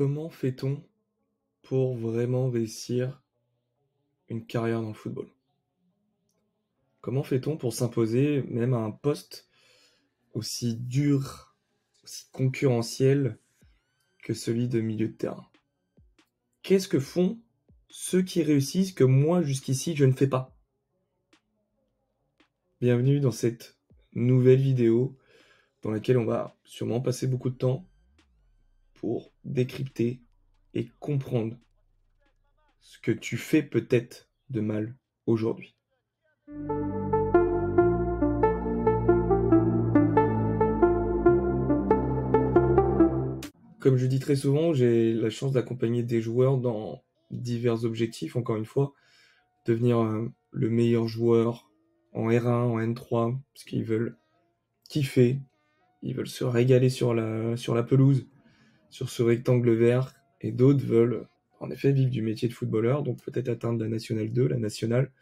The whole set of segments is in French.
Comment fait-on pour vraiment réussir une carrière dans le football? Comment fait-on pour s'imposer même à un poste aussi dur, aussi concurrentiel que celui de milieu de terrain? Qu'est-ce que font ceux qui réussissent que moi jusqu'ici je ne fais pas? Bienvenue dans cette nouvelle vidéo dans laquelle on va sûrement passer beaucoup de temps pour décrypter et comprendre ce que tu fais peut-être de mal aujourd'hui. Comme je dis très souvent, j'ai la chance d'accompagner des joueurs dans divers objectifs, encore une fois, devenir le meilleur joueur en R1, en N3, parce qu'ils veulent kiffer, ils veulent se régaler sur la pelouse, sur ce rectangle vert, et d'autres veulent en effet vivre du métier de footballeur, donc peut-être atteindre la Nationale 2, la Nationale,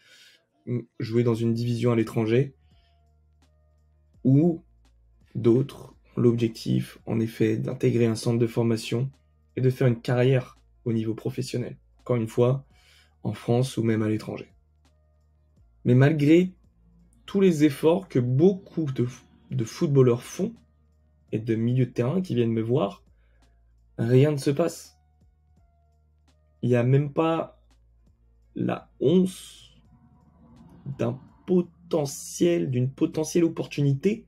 jouer dans une division à l'étranger, ou d'autres ont l'objectif, en effet, d'intégrer un centre de formation et de faire une carrière au niveau professionnel. Encore une fois, en France ou même à l'étranger. Mais malgré tous les efforts que beaucoup de footballeurs font et de milieux de terrain qui viennent me voir, rien ne se passe. Il n'y a même pas la once d'une potentielle opportunité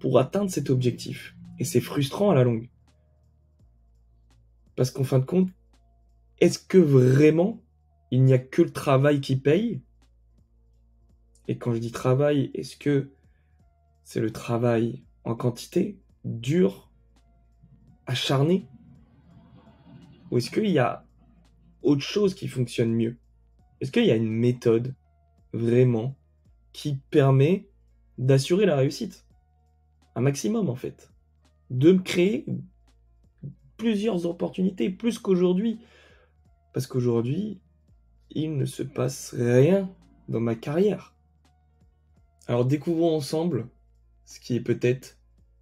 pour atteindre cet objectif. Et c'est frustrant à la longue. Parce qu'en fin de compte, est-ce que vraiment il n'y a que le travail qui paye? Et quand je dis travail, est-ce que c'est le travail en quantité, dur, acharné? Ou est-ce qu'il y a autre chose qui fonctionne mieux? Est-ce qu'il y a une méthode vraiment qui permet d'assurer la réussite? Un maximum en fait. De me créer plusieurs opportunités, plus qu'aujourd'hui. Parce qu'aujourd'hui, il ne se passe rien dans ma carrière. Alors découvrons ensemble ce qui est peut-être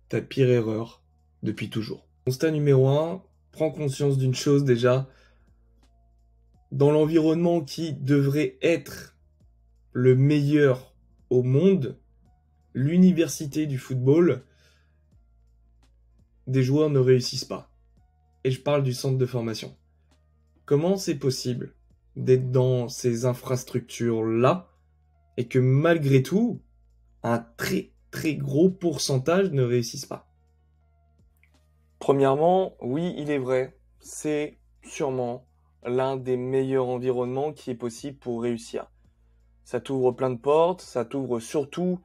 ta pire erreur depuis toujours. Constat numéro 1, prends conscience d'une chose déjà. Dans l'environnement qui devrait être le meilleur au monde, l'université du football, des joueurs ne réussissent pas. Et je parle du centre de formation. Comment c'est possible d'être dans ces infrastructures-là et que malgré tout, un très très gros pourcentage ne réussissent pas? Premièrement, oui, il est vrai, c'est sûrement l'un des meilleurs environnements qui est possible pour réussir. Ça t'ouvre plein de portes, ça t'ouvre surtout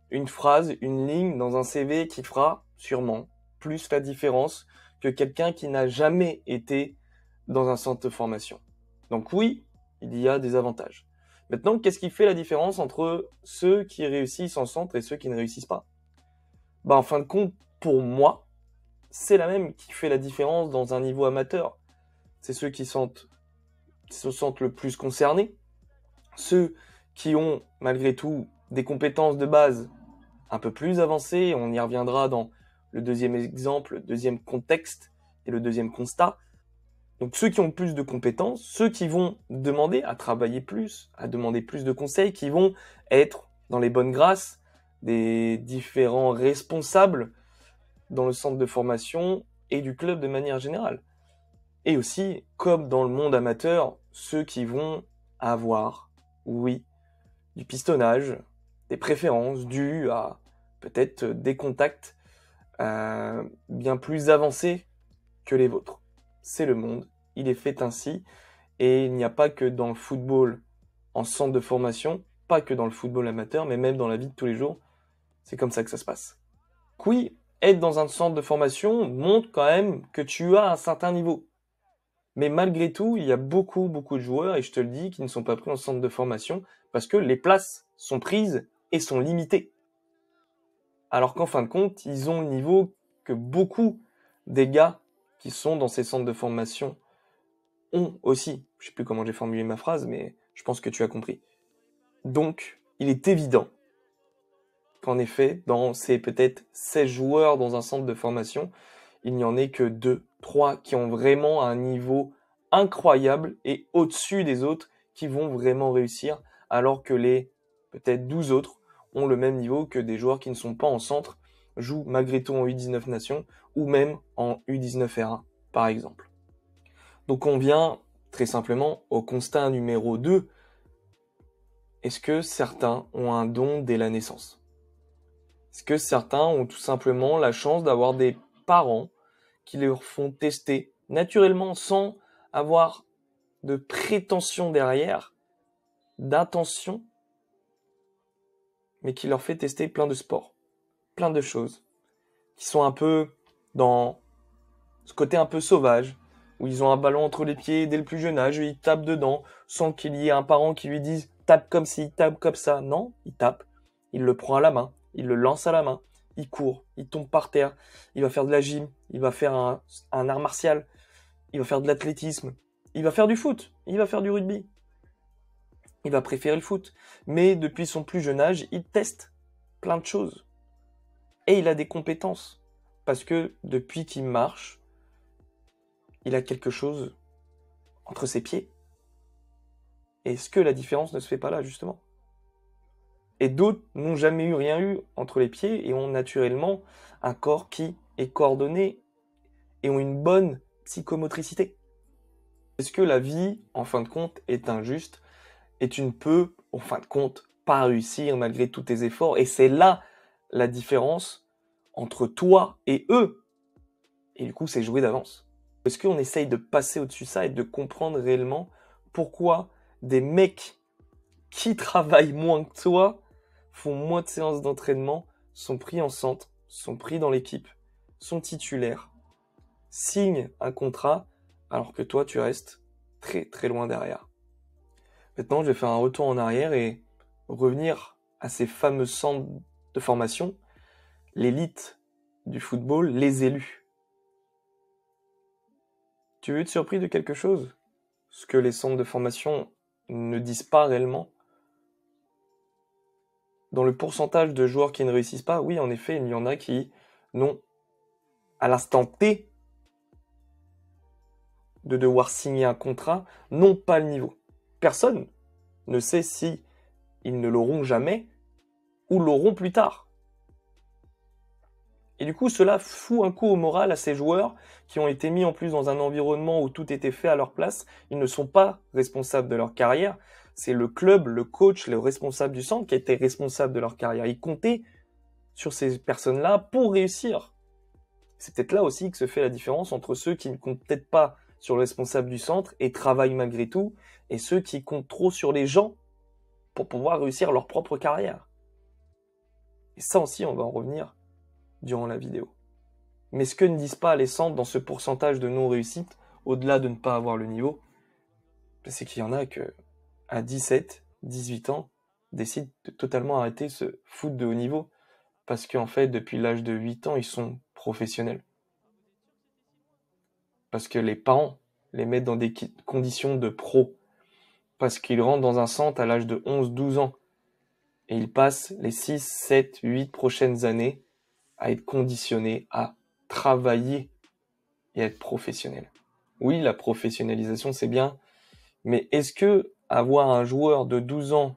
une phrase, une ligne dans un CV qui fera sûrement plus la différence que quelqu'un qui n'a jamais été dans un centre de formation. Donc oui, il y a des avantages. Maintenant, qu'est-ce qui fait la différence entre ceux qui réussissent en centre et ceux qui ne réussissent pas? En fin de compte, pour moi, c'est la même qui fait la différence dans un niveau amateur. C'est ceux qui se sentent le plus concernés, ceux qui ont malgré tout des compétences de base un peu plus avancées, on y reviendra dans le deuxième exemple, le deuxième contexte et le deuxième constat. Donc ceux qui ont plus de compétences, ceux qui vont demander à travailler plus, à demander plus de conseils, qui vont être dans les bonnes grâces des différents responsables dans le centre de formation et du club de manière générale. Et aussi, comme dans le monde amateur, ceux qui vont avoir, oui, du pistonnage, des préférences dues à peut-être des contacts bien plus avancés que les vôtres. C'est le monde, il est fait ainsi, et il n'y a pas que dans le football en centre de formation, pas que dans le football amateur, mais même dans la vie de tous les jours, c'est comme ça que ça se passe. Oui, être dans un centre de formation montre quand même que tu as un certain niveau. Mais malgré tout, il y a beaucoup de joueurs, et je te le dis, qui ne sont pas pris en centre de formation parce que les places sont prises et sont limitées. Alors qu'en fin de compte, ils ont le niveau que beaucoup des gars qui sont dans ces centres de formation ont aussi. Je sais plus comment j'ai formulé ma phrase, mais je pense que tu as compris. Donc, il est évident qu'en effet, dans ces peut-être 16 joueurs dans un centre de formation, il n'y en ait que 2 3 qui ont vraiment un niveau incroyable et au-dessus des autres qui vont vraiment réussir, alors que les peut-être 12 autres ont le même niveau que des joueurs qui ne sont pas en centre, jouent malgré tout en U19 Nations ou même en U19 R1, par exemple. Donc on vient très simplement au constat numéro 2. Est-ce que certains ont un don dès la naissance? Est-ce que certains ont tout simplement la chance d'avoir des parents qui leur font tester naturellement sans avoir de prétention derrière, d'intention, mais qui leur fait tester plein de sports, plein de choses, qui sont un peu dans ce côté un peu sauvage, où ils ont un ballon entre les pieds dès le plus jeune âge, et ils tapent dedans, sans qu'il y ait un parent qui lui dise « tape comme ci, tape comme ça ». Non, il tape, il le prend à la main, il le lance à la main, il court, il tombe par terre, il va faire de la gym, il va faire un art martial, il va faire de l'athlétisme, il va faire du foot, il va faire du rugby. Il va préférer le foot. Mais depuis son plus jeune âge, il teste plein de choses. Et il a des compétences. Parce que depuis qu'il marche, il a quelque chose entre ses pieds. Est-ce que la différence ne se fait pas là, justement? Et d'autres n'ont jamais rien eu entre les pieds et ont naturellement un corps qui est coordonné et ont une bonne psychomotricité. Est-ce que la vie, en fin de compte, est injuste et tu ne peux, en fin de compte, pas réussir malgré tous tes efforts? Et c'est là la différence entre toi et eux. Et du coup, c'est joué d'avance. Est-ce qu'on essaye de passer au-dessus de ça et de comprendre réellement pourquoi des mecs qui travaillent moins que toi, font moins de séances d'entraînement, sont pris en centre, sont pris dans l'équipe, sont titulaires, signent un contrat, alors que toi, tu restes très très loin derrière. Maintenant, je vais faire un retour en arrière et revenir à ces fameux centres de formation, l'élite du football, les élus. Tu veux être surpris de quelque chose? Ce que les centres de formation ne disent pas réellement. Dans le pourcentage de joueurs qui ne réussissent pas, oui, en effet, il y en a qui n'ont, à l'instant T, de devoir signer un contrat, n'ont pas le niveau. Personne ne sait si ils ne l'auront jamais ou l'auront plus tard. Et du coup, cela fout un coup au moral à ces joueurs qui ont été mis en plus dans un environnement où tout était fait à leur place. Ils ne sont pas responsables de leur carrière. C'est le club, le coach, le responsable du centre qui a été responsable de leur carrière. Ils comptaient sur ces personnes-là pour réussir. C'est peut-être là aussi que se fait la différence entre ceux qui ne comptent peut-être pas sur le responsable du centre et travaillent malgré tout, et ceux qui comptent trop sur les gens pour pouvoir réussir leur propre carrière. Et ça aussi, on va en revenir durant la vidéo. Mais ce que ne disent pas les centres dans ce pourcentage de non-réussite, au-delà de ne pas avoir le niveau, c'est qu'il y en a que, à 17, 18 ans, décident de totalement arrêter ce foot de haut niveau. Parce qu'en fait, depuis l'âge de 8 ans, ils sont professionnels. Parce que les parents les mettent dans des conditions de pro. Parce qu'ils rentrent dans un centre à l'âge de 11, 12 ans. Et ils passent les 6, 7, 8 prochaines années à être conditionnés à travailler et à être professionnels. Oui, la professionnalisation, c'est bien. Mais est-ce que avoir un joueur de 12 ans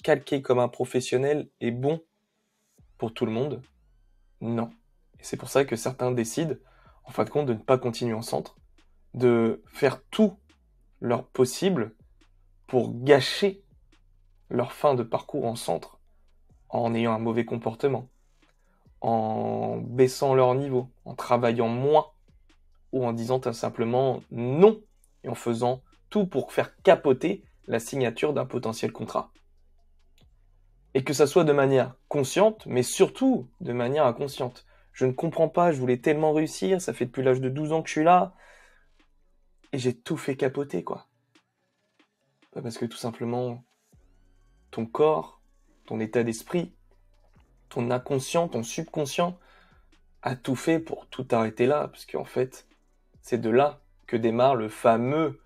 calqué comme un professionnel est bon pour tout le monde? Non. Et c'est pour ça que certains décident, en fin de compte, de ne pas continuer en centre, de faire tout leur possible pour gâcher leur fin de parcours en centre, en ayant un mauvais comportement, en baissant leur niveau, en travaillant moins, ou en disant tout simplement non, et en faisant tout pour faire capoter la signature d'un potentiel contrat. Et que ça soit de manière consciente, mais surtout de manière inconsciente. Je ne comprends pas, je voulais tellement réussir, ça fait depuis l'âge de 12 ans que je suis là, et j'ai tout fait capoter, quoi. Parce que tout simplement, ton corps, ton état d'esprit, ton inconscient, ton subconscient, a tout fait pour tout arrêter là, parce qu'en fait, c'est de là que démarre le fameux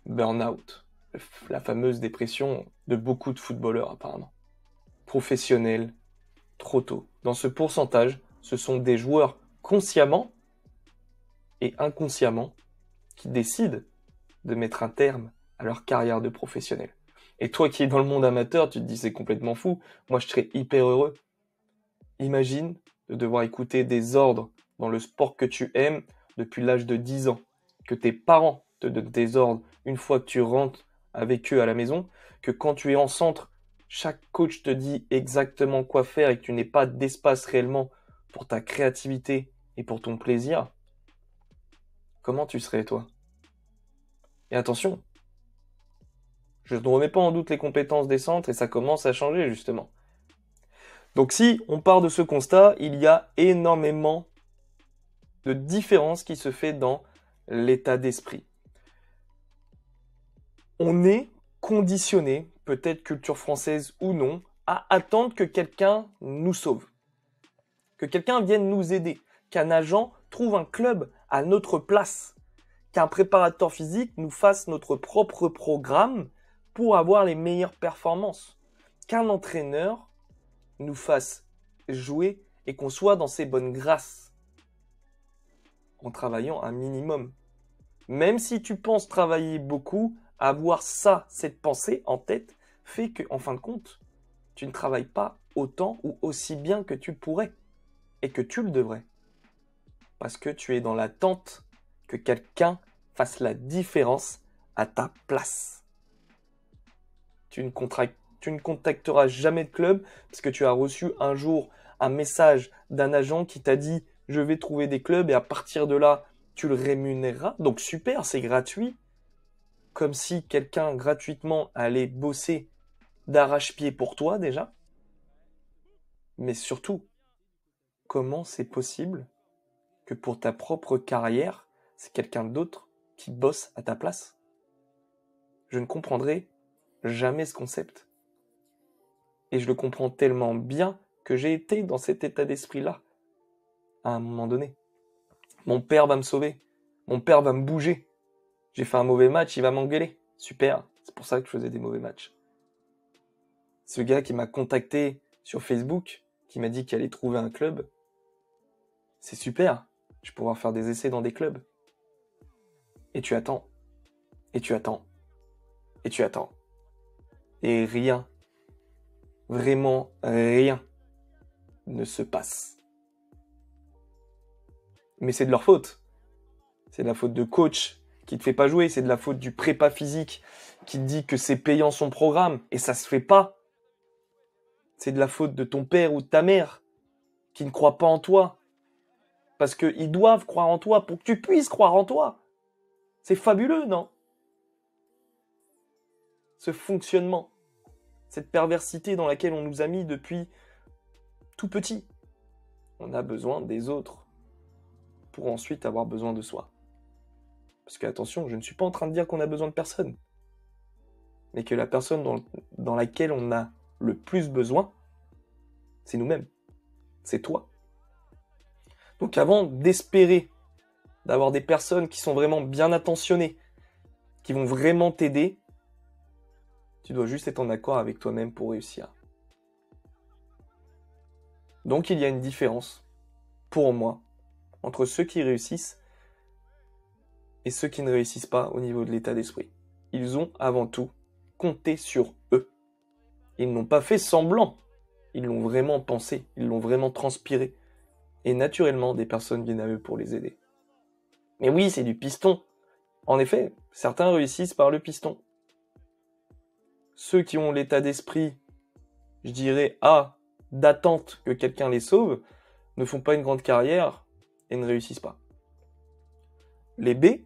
burn-out, la fameuse dépression de beaucoup de footballeurs apparemment. Professionnels, trop tôt. Dans ce pourcentage, ce sont des joueurs consciemment et inconsciemment qui décident de mettre un terme à leur carrière de professionnel. Et toi qui es dans le monde amateur, tu te dis c'est complètement fou. Moi, je serais hyper heureux. Imagine de devoir écouter des ordres dans le sport que tu aimes depuis l'âge de 10 ans, que tes parents te donnent des ordres une fois que tu rentres avec eux à la maison, que quand tu es en centre, chaque coach te dit exactement quoi faire et que tu n'aies pas d'espace réellement pour ta créativité et pour ton plaisir. Comment tu serais, toi? Et attention, je ne remets pas en doute les compétences des centres et ça commence à changer justement. Donc si on part de ce constat, il y a énormément de différences qui se fait dans l'état d'esprit. On est conditionné, peut-être culture française ou non, à attendre que quelqu'un nous sauve, que quelqu'un vienne nous aider, qu'un agent trouve un club à notre place, qu'un préparateur physique nous fasse notre propre programme pour avoir les meilleures performances, qu'un entraîneur nous fasse jouer et qu'on soit dans ses bonnes grâces en travaillant un minimum. Même si tu penses travailler beaucoup, avoir cette pensée en tête, fait que, en fin de compte, tu ne travailles pas autant ou aussi bien que tu pourrais et que tu le devrais. Parce que tu es dans l'attente que quelqu'un fasse la différence à ta place. Tu ne contacteras jamais de club parce que tu as reçu un jour un message d'un agent qui t'a dit « Je vais trouver des clubs » et à partir de là, tu le rémunéreras. Donc super, c'est gratuit. Comme si quelqu'un gratuitement allait bosser d'arrache-pied pour toi déjà. Mais surtout, comment c'est possible que pour ta propre carrière, c'est quelqu'un d'autre qui bosse à ta place? Je ne comprendrai jamais ce concept. Et je le comprends tellement bien que j'ai été dans cet état d'esprit-là à un moment donné. Mon père va me sauver. Mon père va me bouger. J'ai fait un mauvais match, il va m'engueuler. Super, c'est pour ça que je faisais des mauvais matchs. Ce gars qui m'a contacté sur Facebook, qui m'a dit qu'il allait trouver un club, c'est super. Je vais pouvoir faire des essais dans des clubs. Et tu attends. Et tu attends. Et tu attends. Et rien, vraiment rien ne se passe. Mais c'est de leur faute. C'est de la faute de coach qui te fait pas jouer. C'est de la faute du prépa physique qui te dit que c'est payant son programme et ça se fait pas. C'est de la faute de ton père ou de ta mère qui ne croient pas en toi. Parce qu'ils doivent croire en toi pour que tu puisses croire en toi. C'est fabuleux, non? Ce fonctionnement, cette perversité dans laquelle on nous a mis depuis tout petit. On a besoin des autres pour ensuite avoir besoin de soi. Parce que attention, je ne suis pas en train de dire qu'on a besoin de personne. Mais que la personne dans laquelle on a le plus besoin, c'est nous-mêmes. C'est toi. Donc avant d'espérer d'avoir des personnes qui sont vraiment bien attentionnées, qui vont vraiment t'aider, tu dois juste être en accord avec toi-même pour réussir. Donc il y a une différence, pour moi, entre ceux qui réussissent et ceux qui ne réussissent pas au niveau de l'état d'esprit. Ils ont avant tout compté sur eux. Ils n'ont pas fait semblant. Ils l'ont vraiment pensé, ils l'ont vraiment transpiré. Et naturellement, des personnes viennent à eux pour les aider. Mais oui, c'est du piston. En effet, certains réussissent par le piston. Ceux qui ont l'état d'esprit, je dirais, d'attente que quelqu'un les sauve, ne font pas une grande carrière et ne réussissent pas. Les B,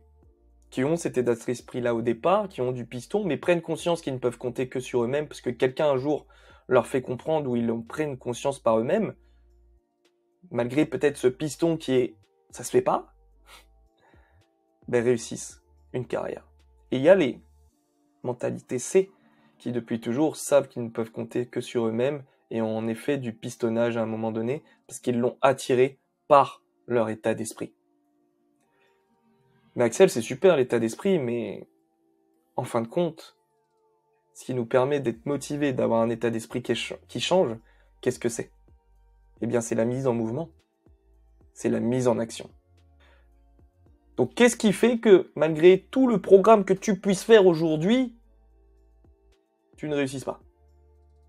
qui ont cet état d'esprit-là au départ, qui ont du piston, mais prennent conscience qu'ils ne peuvent compter que sur eux-mêmes, parce que quelqu'un un jour leur fait comprendre ou ils en prennent conscience par eux-mêmes, malgré peut-être ce piston qui est « ça se fait pas », ben réussissent une carrière. Et il y a les mentalités C, qui depuis toujours savent qu'ils ne peuvent compter que sur eux-mêmes et ont en effet du pistonnage à un moment donné, parce qu'ils l'ont attiré par leur état d'esprit. Mais Axel, c'est super l'état d'esprit, mais en fin de compte, ce qui nous permet d'être motivés, d'avoir un état d'esprit qui change, qu'est-ce que c'est? Eh bien, c'est la mise en mouvement. C'est la mise en action. Donc qu'est-ce qui fait que malgré tout le programme que tu puisses faire aujourd'hui, tu ne réussisses pas?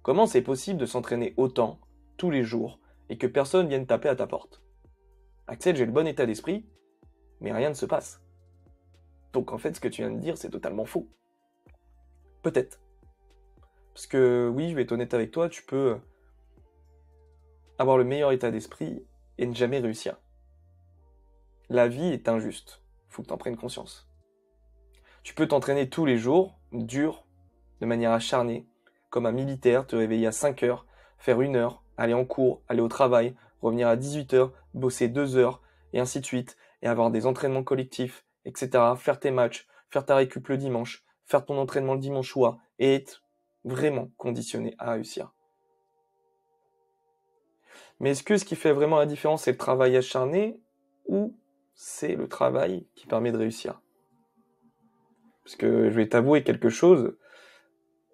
Comment c'est possible de s'entraîner autant, tous les jours, et que personne vienne taper à ta porte? Axel, j'ai le bon état d'esprit, mais rien ne se passe. Donc en fait, ce que tu viens de dire, c'est totalement faux. Peut-être. Parce que oui, je vais être honnête avec toi, tu peux avoir le meilleur état d'esprit et ne jamais réussir. La vie est injuste. Faut que tu en prennes conscience. Tu peux t'entraîner tous les jours, dur, de manière acharnée, comme un militaire, te réveiller à 5 heures, faire 1 heure, aller en cours, aller au travail, revenir à 18 heures, bosser 2 heures, et ainsi de suite, et avoir des entraînements collectifs, etc., faire tes matchs, faire ta récup le dimanche, faire ton entraînement le dimanche soir, et être vraiment conditionné à réussir. Mais est-ce que ce qui fait vraiment la différence, c'est le travail acharné, ou c'est le travail qui permet de réussir? Parce que je vais t'avouer quelque chose,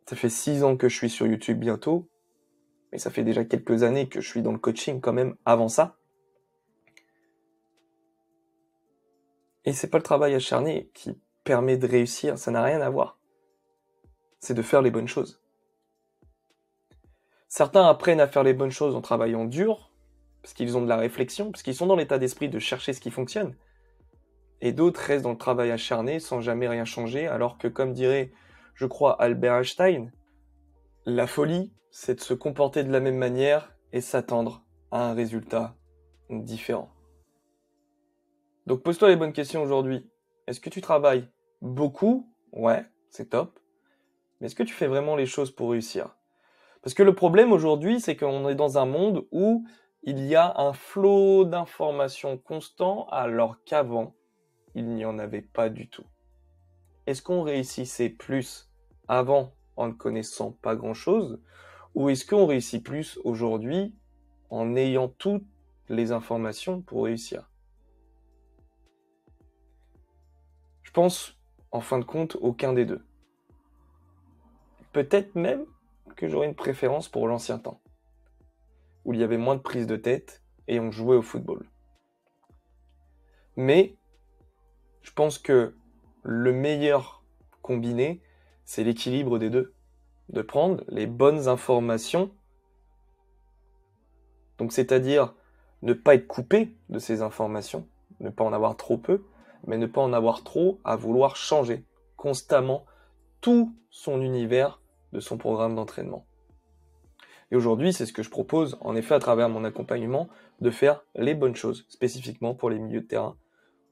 ça fait 6 ans que je suis sur YouTube bientôt, mais ça fait déjà quelques années que je suis dans le coaching quand même avant ça. Et c'est pas le travail acharné qui permet de réussir, ça n'a rien à voir. C'est de faire les bonnes choses. Certains apprennent à faire les bonnes choses en travaillant dur, parce qu'ils ont de la réflexion, parce qu'ils sont dans l'état d'esprit de chercher ce qui fonctionne. Et d'autres restent dans le travail acharné sans jamais rien changer, alors que comme dirait, je crois, Albert Einstein, la folie, c'est de se comporter de la même manière et s'attendre à un résultat différent. Donc pose-toi les bonnes questions aujourd'hui. Est-ce que tu travailles beaucoup? Ouais, c'est top. Mais est-ce que tu fais vraiment les choses pour réussir? Parce que le problème aujourd'hui, c'est qu'on est dans un monde où il y a un flot d'informations constant, alors qu'avant, il n'y en avait pas du tout. Est-ce qu'on réussissait plus avant en ne connaissant pas grand-chose, ou est-ce qu'on réussit plus aujourd'hui en ayant toutes les informations pour réussir? Je pense, en fin de compte, aucun des deux. Peut-être même que j'aurais une préférence pour l'ancien temps, où il y avait moins de prise de tête et on jouait au football. Mais je pense que le meilleur combiné, c'est l'équilibre des deux. De prendre les bonnes informations, donc c'est-à-dire ne pas être coupé de ces informations, ne pas en avoir trop peu, mais ne pas en avoir trop à vouloir changer constamment tout son univers de son programme d'entraînement. Et aujourd'hui, c'est ce que je propose, en effet, à travers mon accompagnement, de faire les bonnes choses, spécifiquement pour les milieux de terrain,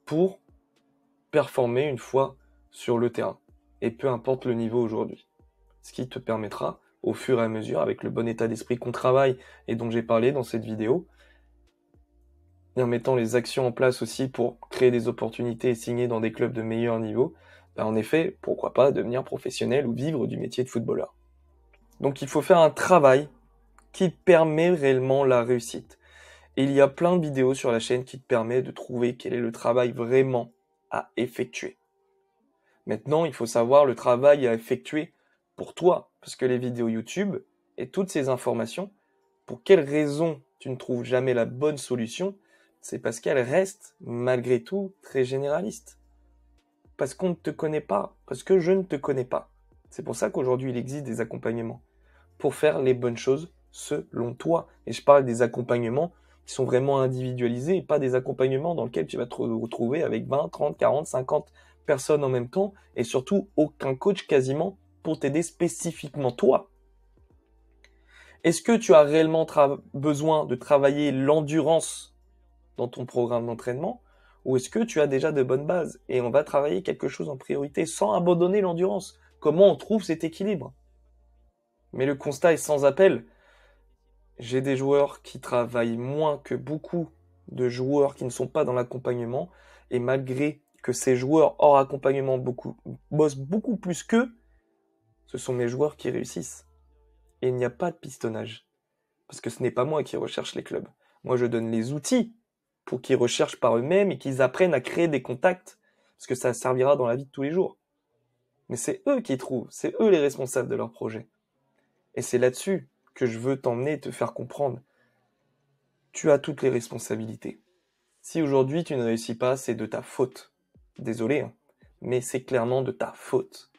pour performer une fois sur le terrain, et peu importe le niveau aujourd'hui. Ce qui te permettra, au fur et à mesure, avec le bon état d'esprit qu'on travaille et dont j'ai parlé dans cette vidéo, et en mettant les actions en place aussi pour créer des opportunités et signer dans des clubs de meilleur niveau, en effet, pourquoi pas devenir professionnel ou vivre du métier de footballeur. Donc il faut faire un travail qui te permet réellement la réussite. Et il y a plein de vidéos sur la chaîne qui te permettent de trouver quel est le travail vraiment à effectuer. Maintenant, il faut savoir le travail à effectuer pour toi, parce que les vidéos YouTube et toutes ces informations, pour quelles raisons tu ne trouves jamais la bonne solution, c'est parce qu'elles restent malgré tout très généralistes. Parce qu'on ne te connaît pas, parce que je ne te connais pas. C'est pour ça qu'aujourd'hui il existe des accompagnements, pour faire les bonnes choses selon toi. Et je parle des accompagnements qui sont vraiment individualisés et pas des accompagnements dans lesquels tu vas te retrouver avec 20, 30, 40, 50 personnes en même temps et surtout aucun coach quasiment pour t'aider spécifiquement toi. Est-ce que tu as réellement besoin de travailler l'endurance dans ton programme d'entraînement ou est-ce que tu as déjà de bonnes bases et on va travailler quelque chose en priorité sans abandonner l'endurance? Comment on trouve cet équilibre? Mais le constat est sans appel. J'ai des joueurs qui travaillent moins que beaucoup de joueurs qui ne sont pas dans l'accompagnement. Et malgré que ces joueurs hors accompagnement bossent beaucoup plus qu'eux, ce sont mes joueurs qui réussissent. Et il n'y a pas de pistonnage. Parce que ce n'est pas moi qui recherche les clubs. Moi, je donne les outils pour qu'ils recherchent par eux-mêmes et qu'ils apprennent à créer des contacts. Parce que ça servira dans la vie de tous les jours. Mais c'est eux qui trouvent. C'est eux les responsables de leur projet. Et c'est là-dessus que je veux t'emmener, te faire comprendre. Tu as toutes les responsabilités. Si aujourd'hui tu ne réussis pas, c'est de ta faute. Désolé, hein, mais c'est clairement de ta faute.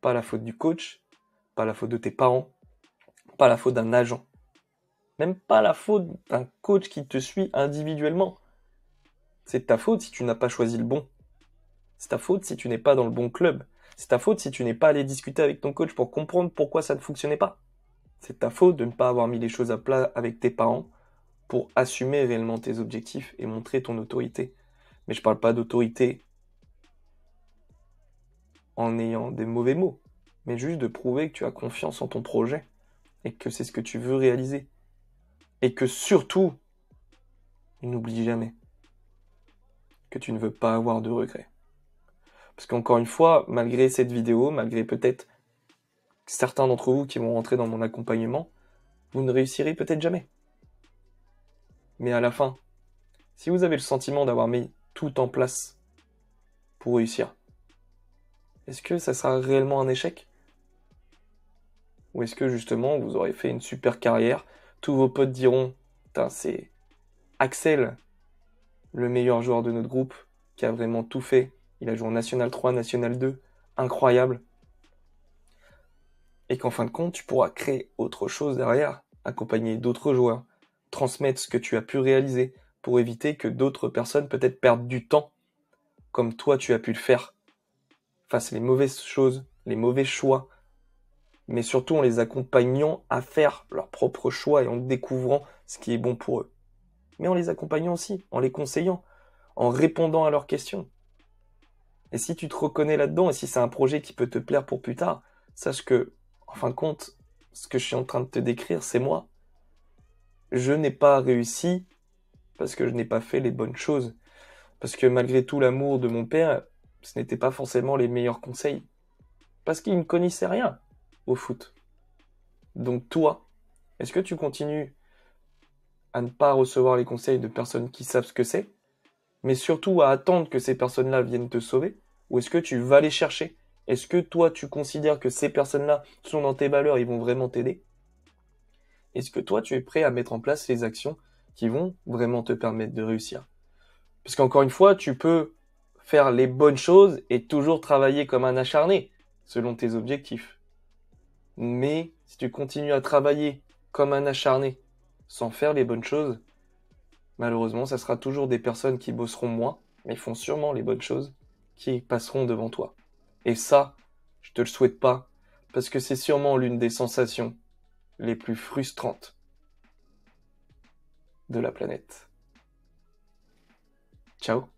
Pas la faute du coach, pas la faute de tes parents, pas la faute d'un agent. Même pas la faute d'un coach qui te suit individuellement. C'est de ta faute si tu n'as pas choisi le bon. C'est ta faute si tu n'es pas dans le bon club. C'est ta faute si tu n'es pas allé discuter avec ton coach pour comprendre pourquoi ça ne fonctionnait pas. C'est ta faute de ne pas avoir mis les choses à plat avec tes parents pour assumer réellement tes objectifs et montrer ton autorité. Mais je parle pas d'autorité en ayant des mauvais mots, mais juste de prouver que tu as confiance en ton projet et que c'est ce que tu veux réaliser. Et que surtout, n'oublie jamais que tu ne veux pas avoir de regrets. Parce qu'encore une fois, malgré cette vidéo, malgré peut-être certains d'entre vous qui vont rentrer dans mon accompagnement, vous ne réussirez peut-être jamais. Mais à la fin, si vous avez le sentiment d'avoir mis tout en place pour réussir, est-ce que ça sera réellement un échec? Ou est-ce que justement vous aurez fait une super carrière, tous vos potes diront « Putain, c'est Axel, le meilleur joueur de notre groupe, qui a vraiment tout fait. Il a joué en National 3, National 2, incroyable. » Et qu'en fin de compte, tu pourras créer autre chose derrière, accompagner d'autres joueurs, transmettre ce que tu as pu réaliser pour éviter que d'autres personnes peut-être perdent du temps, comme toi tu as pu le faire, fassent les mauvaises choses, les mauvais choix, mais surtout en les accompagnant à faire leurs propres choix et en découvrant ce qui est bon pour eux. Mais en les accompagnant aussi, en les conseillant, en répondant à leurs questions. Et si tu te reconnais là-dedans, et si c'est un projet qui peut te plaire pour plus tard, sache que, en fin de compte, ce que je suis en train de te décrire, c'est moi. Je n'ai pas réussi parce que je n'ai pas fait les bonnes choses. Parce que malgré tout l'amour de mon père, ce n'était pas forcément les meilleurs conseils. Parce qu'il ne connaissait rien au foot. Donc toi, est-ce que tu continues à ne pas recevoir les conseils de personnes qui savent ce que c'est, mais surtout à attendre que ces personnes-là viennent te sauver? Ou est-ce que tu vas les chercher? Est-ce que toi, tu considères que ces personnes-là sont dans tes valeurs, ils vont vraiment t'aider? Est-ce que toi, tu es prêt à mettre en place les actions qui vont vraiment te permettre de réussir? Parce qu'encore une fois, tu peux faire les bonnes choses et toujours travailler comme un acharné, selon tes objectifs. Mais si tu continues à travailler comme un acharné, sans faire les bonnes choses, malheureusement, ça sera toujours des personnes qui bosseront moins, mais font sûrement les bonnes choses, qui passeront devant toi. Et ça, je te le souhaite pas, parce que c'est sûrement l'une des sensations les plus frustrantes de la planète. Ciao.